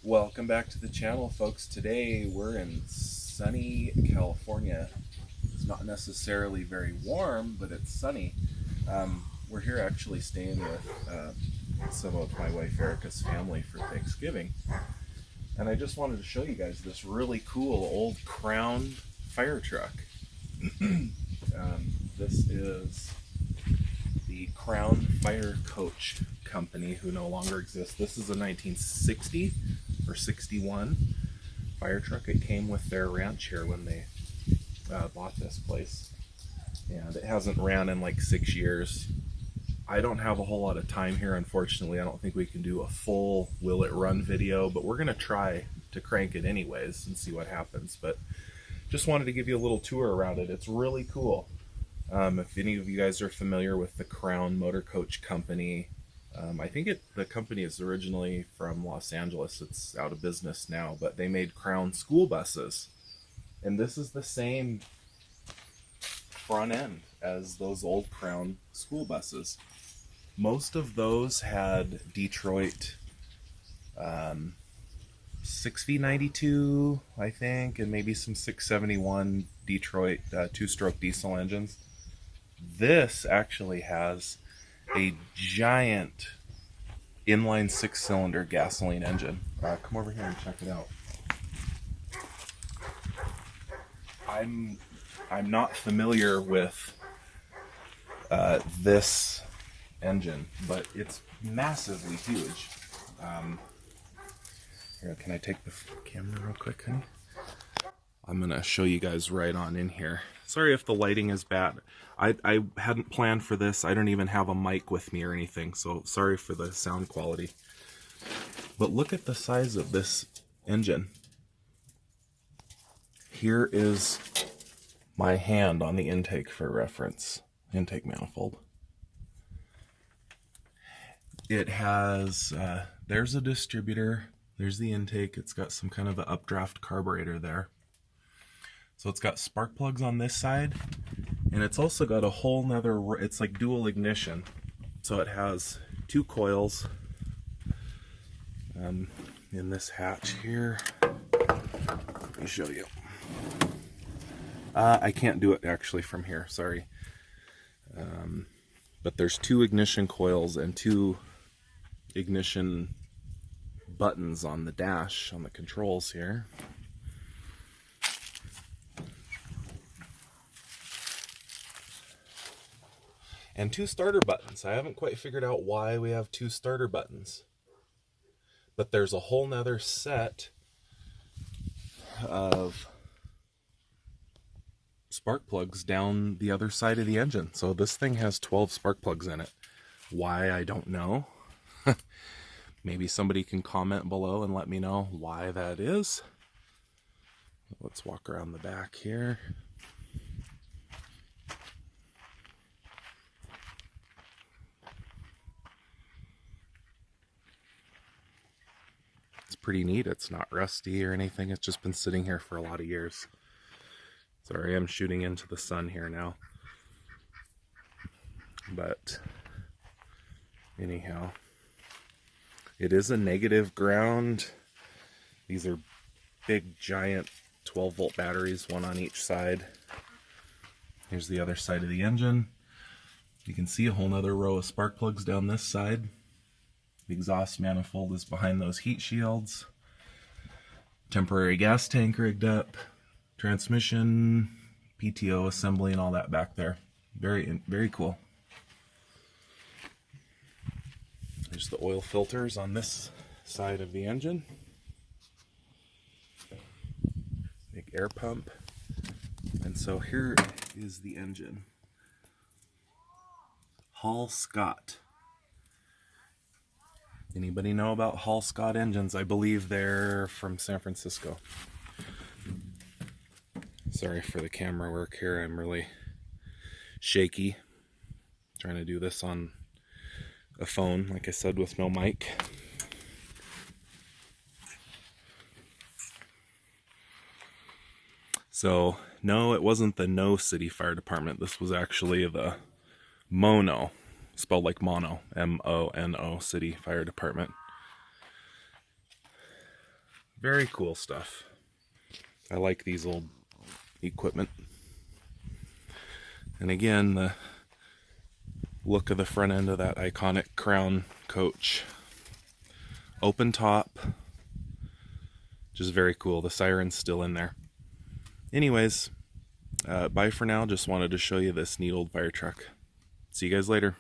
Welcome back to the channel, folks. Today we're in sunny California. It's not necessarily very warm, but it's sunny. We're here actually staying with some of my wife Erica's family for Thanksgiving. And I just wanted to show you guys this really cool old Crown fire truck. This is the Crown Firecoach company, who no longer exists. This is a 1960 or 61 fire truck. It came with their ranch here when they bought this place, and it hasn't ran in like 6 years. I don't have a whole lot of time here, unfortunately. I don't think we can do a full will it run video, but we're gonna try to crank it anyways and see what happens. But just wanted to give you a little tour around it. It's really cool. If any of you guys are familiar with the Crown Motor Coach company, I think the company is originally from Los Angeles. It's out of business now, but they made Crown school buses. And this is the same front end as those old Crown school buses. Most of those had Detroit 6V92, I think, and maybe some 671 Detroit two-stroke diesel engines. This actually has a giant inline 6-cylinder gasoline engine. Come over here and check it out. I'm not familiar with this engine, but it's massively huge. Here, can I take the camera real quick, honey? I'm gonna show you guys right on in here. Sorry if the lighting is bad. I hadn't planned for this. I don't even have a mic with me or anything, so sorry for the sound quality. But look at the size of this engine. Here is my hand on the intake for reference. Intake manifold. It has, there's a distributor, there's the intake. It's got some kind of an updraft carburetor there. So it's got spark plugs on this side, and it's also got a whole nother, it's like dual ignition. So it has two coils in this hatch here. Let me show you. I can't do it actually from here, sorry. But there's two ignition coils and two ignition buttons on the dash, on the controls here. And two starter buttons. I haven't quite figured out why we have two starter buttons. But there's a whole nother set of spark plugs down the other side of the engine. So this thing has 12 spark plugs in it. Why, I don't know. Maybe somebody can comment below and let me know why that is. Let's walk around the back here. It's pretty neat. It's not rusty or anything. It's just been sitting here for a lot of years. Sorry, I'm shooting into the sun here now. But anyhow, it is a negative ground. These are big, giant 12-volt batteries, one on each side. Here's the other side of the engine. You can see a whole nother row of spark plugs down this side. The exhaust manifold is behind those heat shields. Temporary gas tank rigged up. Transmission, PTO assembly, and all that back there. Very, very cool. There's the oil filters on this side of the engine. Big air pump. And so here is the engine. Hall-scot. Anybody know about hall-scot engines? I believe they're from San Francisco. Sorry for the camera work here. I'm really shaky. Trying to do this on a phone, like I said, with no mic. So, no, it wasn't the No City Fire Department. This was actually the Mono, spelled like mono, M-O-N-O, City Fire Department. Very cool stuff. I like these old equipment. And again, the look of the front end of that iconic Crown coach. Open top. Just very cool. The siren's still in there. Anyways, bye for now. Just wanted to show you this neat old fire truck. See you guys later.